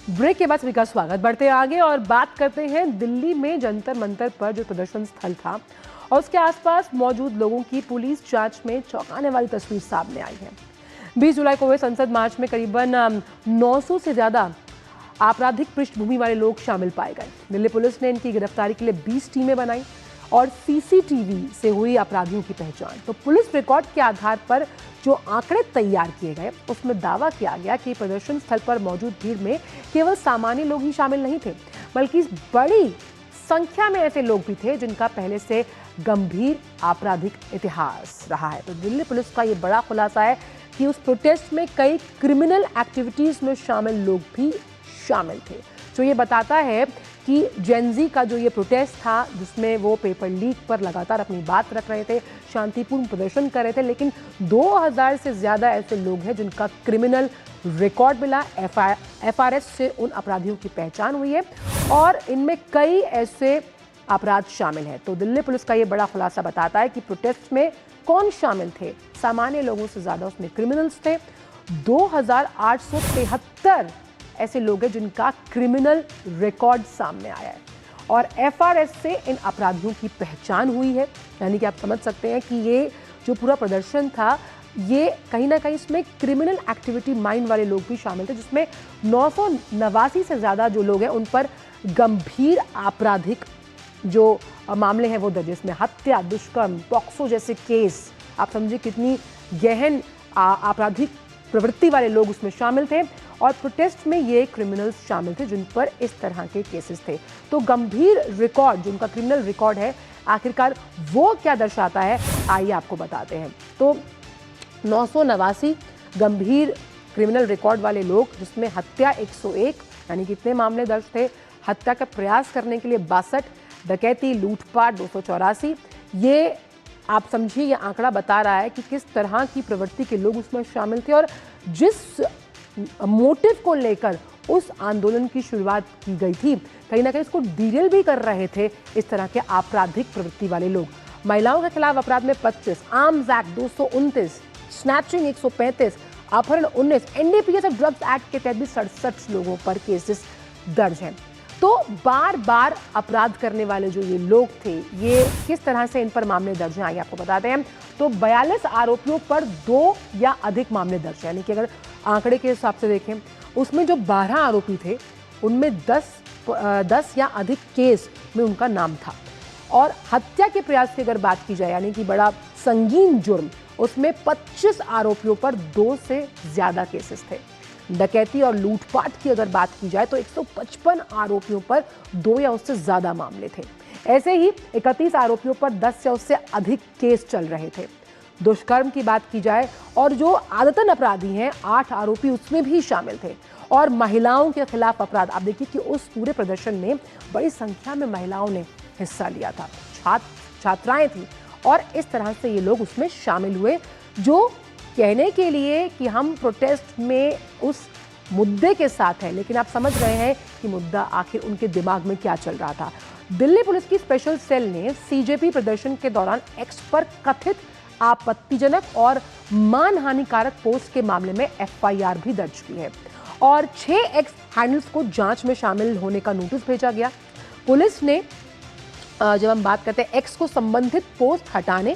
Break के बाद सभी का स्वागत। बढ़ते आगे और बात करते हैं दिल्ली में जंतर मंतर पर जो प्रदर्शन स्थल था और उसके आसपास मौजूद लोगों की पुलिस जांच में चौंकाने वाली तस्वीर सामने आई है। 20 जुलाई को हुए संसद मार्च में करीबन 900 से ज्यादा आपराधिक पृष्ठभूमि वाले लोग शामिल पाए गए। दिल्ली पुलिस ने इनकी गिरफ्तारी के लिए 20 टीमें बनाई और सीसीटीवी से हुई अपराधियों की पहचान। तो पुलिस रिकॉर्ड के आधार पर जो आंकड़े तैयार किए गए उसमें दावा किया गया कि प्रदर्शन स्थल पर मौजूद भीड़ में केवल सामान्य लोग ही शामिल नहीं थे, बल्कि बड़ी संख्या में ऐसे लोग भी थे जिनका पहले से गंभीर आपराधिक इतिहास रहा है। तो दिल्ली पुलिस का ये बड़ा खुलासा है कि उस प्रोटेस्ट में कई क्रिमिनल एक्टिविटीज में शामिल लोग भी शामिल थे, जो ये बताता है कि जेनजी का जो ये प्रोटेस्ट था जिसमें वो पेपर लीक पर लगातार अपनी बात रख रहे थे, शांतिपूर्ण प्रदर्शन कर रहे थे, लेकिन 2000 से ज़्यादा ऐसे लोग हैं जिनका क्रिमिनल रिकॉर्ड मिला। एफआरएस से उन अपराधियों की पहचान हुई है और इनमें कई ऐसे अपराध शामिल हैं। तो दिल्ली पुलिस का ये बड़ा खुलासा बताता है कि प्रोटेस्ट में कौन शामिल थे। सामान्य लोगों से ज़्यादा उसमें क्रिमिनल्स थे। 2873 ऐसे लोग हैं जिनका क्रिमिनल रिकॉर्ड सामने आया है और एफआरएस से इन अपराधियों की पहचान हुई है। यानी कि आप समझ सकते हैं कि ये जो पूरा प्रदर्शन था ये कहीं ना कहीं इसमें क्रिमिनल एक्टिविटी माइंड वाले लोग भी शामिल थे, जिसमें 989 से ज़्यादा जो लोग हैं उन पर गंभीर आपराधिक जो मामले हैं वो दर्ज, इसमें हत्या, दुष्कर्म, पॉक्सो जैसे केस। आप समझिए कितनी गहन आपराधिक प्रवृत्ति वाले लोग उसमें शामिल थे और प्रोटेस्ट में ये क्रिमिनल्स शामिल थे जिन पर इस तरह के केसेस थे। तो गंभीर रिकॉर्ड जो उनका क्रिमिनल रिकॉर्ड है आखिरकार वो क्या दर्शाता है, आइए आपको बताते हैं। तो 989 गंभीर क्रिमिनल रिकॉर्ड वाले लोग, जिसमें हत्या 101 यानी कितने मामले दर्ज थे, हत्या का प्रयास करने के लिए 62, डकैती लूटपाट 284। ये आप समझिए ये आंकड़ा बता रहा है कि किस तरह की प्रवृत्ति के लोग उसमें शामिल थे और जिस मोटिव को लेकर उस आंदोलन की शुरुआत की गई थी कहीं ना कहीं इसको डीरेल भी कर रहे थे इस तरह के आपराधिक प्रवृत्ति वाले लोग। महिलाओं के खिलाफ अपराध में 25, आर्म्स एक्ट 229, स्नैचिंग 135, अपहरण 19, एनडीपीएस और ड्रग्स एक्ट के तहत भी 67 लोगों पर केसेस दर्ज हैं। तो बार बार अपराध करने वाले जो ये लोग थे ये किस तरह से इन पर मामले दर्ज हैं आइए आपको बताते हैं। तो 42 आरोपियों पर 2 या अधिक मामले दर्ज हैं, यानी कि अगर आंकड़े के हिसाब से देखें उसमें जो 12 आरोपी थे उनमें 10 या अधिक केस में उनका नाम था। और हत्या के प्रयास की अगर बात की जाए यानी कि बड़ा संगीन जुर्म, उसमें 25 आरोपियों पर 2 से ज्यादा केसेस थे। डकैती और लूटपाट की अगर बात की जाए तो 155 आरोपियों पर 2 या उससे ज्यादा मामले थे। ऐसे ही 31 आरोपियों पर 10 या उससे अधिक केस चल रहे थे। दुष्कर्म की बात की जाए और जो आदतन अपराधी हैं 8 आरोपी उसमें भी शामिल थे। और महिलाओं के खिलाफ अपराध, आप देखिए कि उस पूरे प्रदर्शन में बड़ी संख्या में महिलाओं ने हिस्सा लिया था, छात्राएं थी और इस तरह से ये लोग उसमें शामिल हुए, जो कहने के लिए कि हम प्रोटेस्ट में उस मुद्दे के साथ हैं, लेकिन आप समझ रहे हैं कि मुद्दा आखिर उनके दिमाग में क्या चल रहा था। दिल्ली पुलिस की स्पेशल सेल ने सीजेपी प्रदर्शन के दौरान एक्स पर कथित आपत्तिजनक और मानहानिकारक पोस्ट के मामले में एफआईआर भी दर्ज की है और 6 एक्स हैंडल्स को जांच में शामिल होने का नोटिस भेजा गया। पुलिस ने जब हम बात करते हैं एक्स को संबंधित पोस्ट हटाने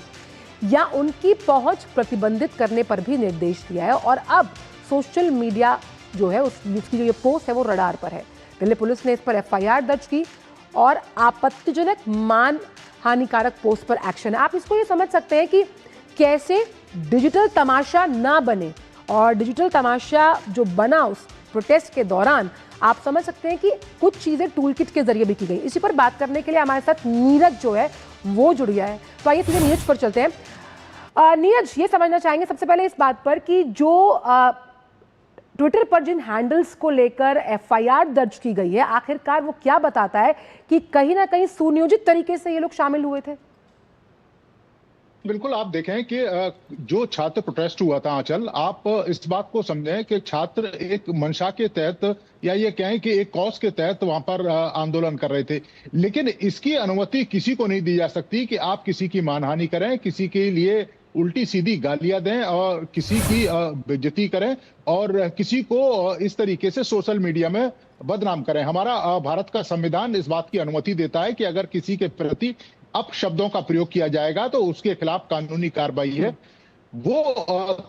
या उनकी पहुंच प्रतिबंधित करने पर भी निर्देश दिया है और अब सोशल मीडिया जो है उसकी जो ये पोस्ट है वो रडार पर है। दिल्ली पुलिस ने इस पर एफआईआर दर्ज की और आपत्तिजनक मान हानिकारक पोस्ट पर एक्शन है। आप इसको ये समझ सकते हैं कि कैसे डिजिटल तमाशा ना बने और डिजिटल तमाशा जो बना उस प्रोटेस्ट के दौरान, आप समझ सकते हैं कि कुछ चीज़ें टूल किट के जरिए भी की गई। इसी पर बात करने के लिए हमारे साथ नीरज जो है वो जुड़ गया है, तो आइए सीधे नीरज पर चलते हैं। नीरज, ये समझना चाहेंगे सबसे पहले इस बात पर कि जो ट्विटर पर जिन हैंडल्स को लेकर एफआईआर दर्ज की गई है आखिरकार वो क्या बताता है कि कहीं ना कहीं सुनियोजित तरीके से ये लोग शामिल हुए थे? बिल्कुल, आप देखें कि जो छात्र प्रोटेस्ट हुआ था आंचल, आप इस बात को समझें कि छात्र एक मंशा के तहत या ये कहें कि एक कॉज के तहत वहां पर आंदोलन कर रहे थे, लेकिन इसकी अनुमति किसी को नहीं दी जा सकती कि आप किसी की मानहानि करें, किसी के लिए उल्टी सीधी गालियां दें और किसी की बेइज्जती करें और किसी को इस तरीके से सोशल मीडिया में बदनाम करें। हमारा भारत का संविधान इस बात की अनुमति देता है कि अगर किसी के प्रति अपशब्दों का प्रयोग किया जाएगा तो उसके खिलाफ कानूनी कार्रवाई है वो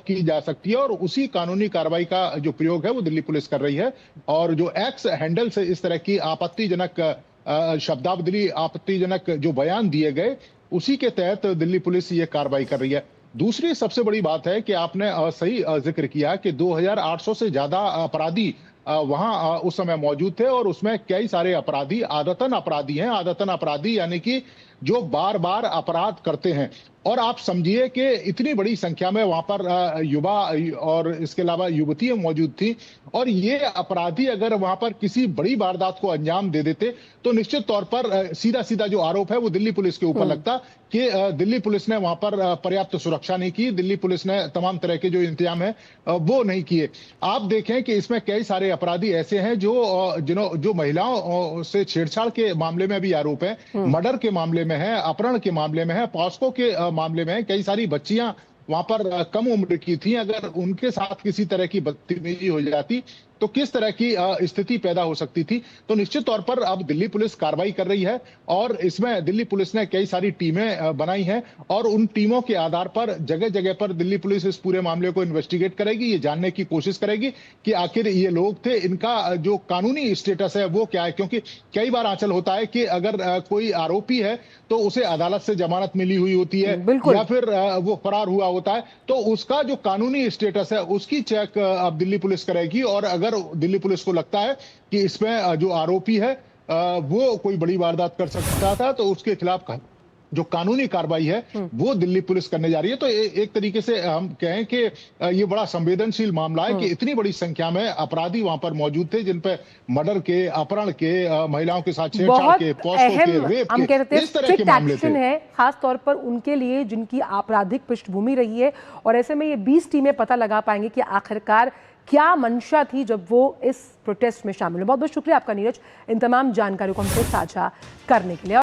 की जा सकती है, और उसी कानूनी कार्रवाई का जो प्रयोग है वो दिल्ली पुलिस कर रही है। और जो एक्स हैंडल से इस तरह की आपत्तिजनक शब्दावली, आपत्तिजनक जो बयान दिए गए, उसी के तहत दिल्ली पुलिस ये कार्रवाई कर रही है। दूसरी सबसे बड़ी बात है कि आपने सही जिक्र किया कि 2800 से ज्यादा अपराधी वहां उस समय मौजूद थे, और उसमें कई सारे अपराधी आदतन अपराधी हैं। आदतन अपराधी यानी कि जो बार बार अपराध करते हैं। और आप समझिए कि इतनी बड़ी संख्या में वहां पर युवा और इसके अलावा युवतियां मौजूद थी, और ये अपराधी अगर वहां पर किसी बड़ी वारदात को अंजाम दे देते तो निश्चित तौर पर सीधा सीधा जो आरोप है वो दिल्ली पुलिस के ऊपर लगता कि दिल्ली पुलिस ने वहां पर पर्याप्त सुरक्षा नहीं की, दिल्ली पुलिस ने तमाम तरह के जो इंतजाम है वो नहीं किए। आप देखें कि इसमें कई सारे अपराधी ऐसे हैं जो महिलाओं से छेड़छाड़ के मामले में भी आरोप है, मर्डर के मामले में है, अपहरण के मामले में है, पॉस्को के मामले में है। कई सारी बच्चियां वहां पर कम उम्र की थी, अगर उनके साथ किसी तरह की बदतमीजी हो जाती तो किस तरह की स्थिति पैदा हो सकती थी। तो निश्चित तौर पर अब दिल्ली पुलिस कार्रवाई कर रही है, और इसमें दिल्ली पुलिस ने कई सारी टीमें बनाई हैं, और उन टीमों के आधार पर जगह जगह पर दिल्ली पुलिस इस पूरे मामले को इन्वेस्टिगेट करेगी, ये जानने की कोशिश करेगी कि आखिर ये लोग थे, इनका जो कानूनी स्टेटस है वो क्या है। क्योंकि कई बार आंचल होता है कि अगर कोई आरोपी है तो उसे अदालत से जमानत मिली हुई होती है या फिर वो फरार हुआ होता है, तो उसका जो कानूनी स्टेटस है उसकी चेक अब दिल्ली पुलिस करेगी। और अगर दिल्ली पुलिस को लगता है कि इसमें जो आरोपी है वो कोई बड़ी वारदात कर सकता था, तो उसके खिलाफ जो कानूनी कार्रवाई है वो दिल्ली पुलिस करने जा रही है। तो एक तरीके से हम कहें कि ये बड़ा संवेदनशील मामला है कि इतनी बड़ी संख्या में अपराधी वहां पर मौजूद थे, जिन पे मर्डर के, अपहरण के, महिलाओं के साथ छेड़छाड़ के, पॉस्को के, रेप के, इस तरह के मामले थे। है खास तौर पर उनके लिए जिनकी आपराधिक पृष्ठभूमि रही है, और ऐसे में ये 20 टीमें पता लगा पाएंगे कि आखिरकार क्या मंशा थी जब वो इस प्रोटेस्ट में शामिल हुए। बहुत बहुत शुक्रिया आपका नीरज, इन तमाम जानकारियों को हमसे साझा करने के लिए।